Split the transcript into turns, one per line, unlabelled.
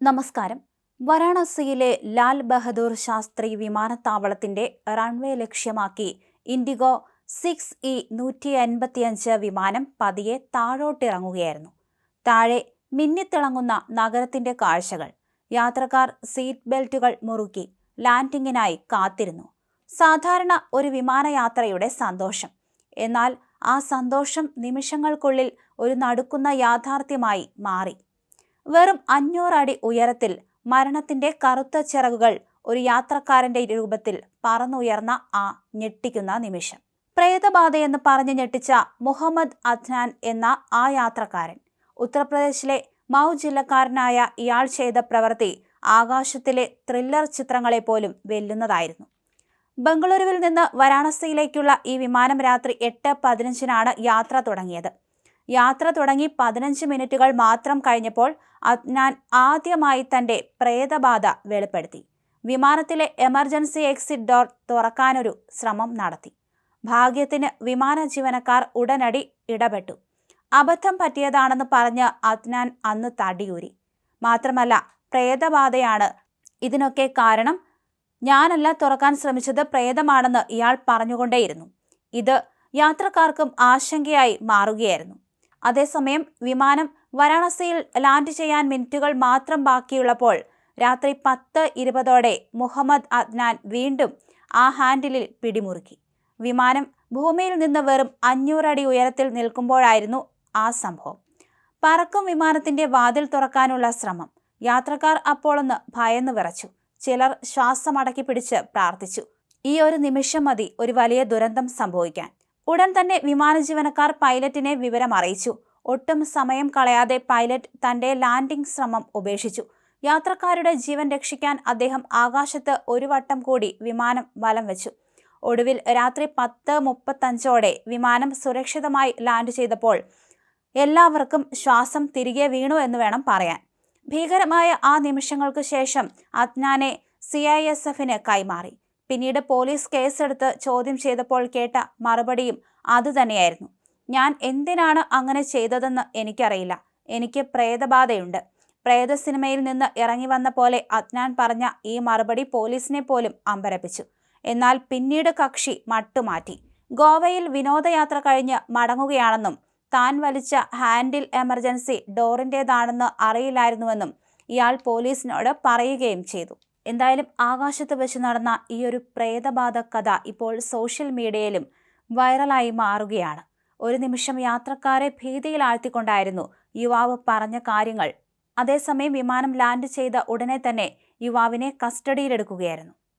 നമസ്കാരം. വാരാണസിയിലെ ലാൽ ബഹദൂർ ശാസ്ത്രി വിമാനത്താവളത്തിന്റെ റൺവേ ലക്ഷ്യമാക്കി ഇൻഡിഗോ 6E-155 വിമാനം പതിയെ താഴോട്ടിറങ്ങുകയായിരുന്നു. താഴെ മിന്നിത്തിളങ്ങുന്ന നഗരത്തിന്റെ കാഴ്ചകൾ. യാത്രക്കാർ സീറ്റ് ബെൽറ്റുകൾ മുറുക്കി ലാൻഡിങ്ങിനായി കാത്തിരുന്നു. സാധാരണ ഒരു വിമാനയാത്രയുടെ സന്തോഷം. എന്നാൽ ആ സന്തോഷം നിമിഷങ്ങൾക്കുള്ളിൽ ഒരു നടുക്കുന്ന യാഥാർത്ഥ്യമായി മാറി. വെറും 500 അടി ഉയരത്തിൽ മരണത്തിന്റെ കറുത്ത ചിറകുകൾ ഒരു യാത്രക്കാരന്റെ രൂപത്തിൽ പറന്നുയർന്ന ആ ഞെട്ടിക്കുന്ന നിമിഷം. പ്രേതബാധയെന്ന് പറഞ്ഞ് ഞെട്ടിച്ച മുഹമ്മദ് അദ്നാൻ എന്ന ആ യാത്രക്കാരൻ. ഉത്തർപ്രദേശിലെ മൗ ജില്ലക്കാരനായ ഇയാൾ ചെയ്ത പ്രവൃത്തി ആകാശത്തിലെ ത്രില്ലർ ചിത്രങ്ങളെ പോലും വെല്ലുന്നതായിരുന്നു. ബംഗളൂരുവിൽ നിന്ന് വാരാണസിയിലേക്കുള്ള ഈ വിമാനം രാത്രി 8:15-നാണ് യാത്ര തുടങ്ങിയത്. യാത്ര തുടങ്ങി 15 മിനിറ്റുകൾ മാത്രം കഴിഞ്ഞപ്പോൾ അദ്നാൻ ആദ്യമായി തന്റെ പ്രേതബാധ വെളിപ്പെടുത്തി. വിമാനത്തിലെ എമർജൻസി എക്സിറ്റ് ഡോർ തുറക്കാനൊരു ശ്രമം നടത്തി. ഭാഗ്യത്തിന് വിമാന ജീവനക്കാർ ഉടനടി ഇടപെട്ടു. അബദ്ധം പറ്റിയതാണെന്ന് പറഞ്ഞ് അദ്നാൻ അന്ന് തടിയൂരി. മാത്രമല്ല, പ്രേതബാധയാണ് ഇതിനൊക്കെ കാരണം, ഞാനല്ല തുറക്കാൻ ശ്രമിച്ചത്, പ്രേതമാണെന്ന് ഇയാൾ പറഞ്ഞുകൊണ്ടേയിരുന്നു. ഇത് യാത്രക്കാർക്കും ആശങ്കയായി മാറുകയായിരുന്നു. അതേസമയം വിമാനം വാരാണസിയിൽ ലാൻഡ് ചെയ്യാൻ മിനിറ്റുകൾ മാത്രം ബാക്കിയുള്ളപ്പോൾ രാത്രി 10:20ഓടെ മുഹമ്മദ് അദ്നാൻ വീണ്ടും ആ ഹാൻഡിലിൽ പിടിമുറുക്കി. വിമാനം ഭൂമിയിൽ നിന്ന് വെറും 500 അടി ഉയരത്തിൽ നിൽക്കുമ്പോഴായിരുന്നു ആ സംഭവം. പറക്കും വിമാനത്തിന്റെ വാതിൽ തുറക്കാനുള്ള ശ്രമം. യാത്രക്കാർ അപ്പോളൊന്ന് ഭയന്ന് വിറച്ചു. ചിലർ ശ്വാസമടക്കി പിടിച്ച് പ്രാർത്ഥിച്ചു. ഈ ഒരു നിമിഷം മതി ഒരു വലിയ ദുരന്തം സംഭവിക്കാൻ. ഉടൻ തന്നെ വിമാന ജീവനക്കാർ പൈലറ്റിനെ വിവരം അറിയിച്ചു. ഒട്ടും സമയം കളയാതെ പൈലറ്റ് തന്റെ ലാൻഡിംഗ് ശ്രമം ഉപേക്ഷിച്ചു. യാത്രക്കാരുടെ ജീവൻ രക്ഷിക്കാൻ അദ്ദേഹം ആകാശത്ത് ഒരു വട്ടം കൂടി വിമാനം വലം വെച്ചു. ഒടുവിൽ രാത്രി 10:35ഓടെ വിമാനം സുരക്ഷിതമായി ലാൻഡ് ചെയ്തപ്പോൾ എല്ലാവർക്കും ശ്വാസം തിരികെ വീണു എന്ന് വേണം പറയാൻ. ഭീകരമായ ആ നിമിഷങ്ങൾക്ക് ശേഷം അദ്നാനെ CISFന് കൈമാറി. പിന്നീട് പോലീസ് കേസെടുത്ത് ചോദ്യം ചെയ്തപ്പോൾ കേട്ട മറുപടിയും അതുതന്നെയായിരുന്നു. ഞാൻ എന്തിനാണ് അങ്ങനെ ചെയ്തതെന്ന് എനിക്കറിയില്ല. എനിക്ക് പ്രേതബാധയുണ്ട്. പ്രേത സിനിമയിൽ നിന്ന് ഇറങ്ങി വന്ന പോലെ അദ്നാൻ പറഞ്ഞ ഈ മറുപടി പോലീസിനെ പോലും അമ്പരപ്പിച്ചു. എന്നാൽ പിന്നീട് കക്ഷി മട്ടുമാറ്റി. ഗോവയിൽ വിനോദയാത്ര കഴിഞ്ഞ് മടങ്ങുകയാണെന്നും താൻ വലിച്ച ഹാൻഡിൽ എമർജൻസി ഡോറിൻ്റേതാണെന്ന് അറിയില്ലായിരുന്നുവെന്നും ഇയാൾ പോലീസിനോട് പറയുകയും ചെയ്തു. എന്തായാലും ആകാശത്ത് വെച്ച് നടന്ന ഈ ഒരു പ്രേതബാധ കഥ ഇപ്പോൾ സോഷ്യൽ മീഡിയയിലും വൈറലായി മാറുകയാണ്. ഒരു നിമിഷം യാത്രക്കാരെ ഭീതിയിലാഴ്ത്തിക്കൊണ്ടായിരുന്നു യുവാവ് പറഞ്ഞ കാര്യങ്ങൾ. അതേസമയം വിമാനം ലാൻഡ് ചെയ്ത ഉടനെ തന്നെ യുവാവിനെ കസ്റ്റഡിയിലെടുക്കുകയായിരുന്നു.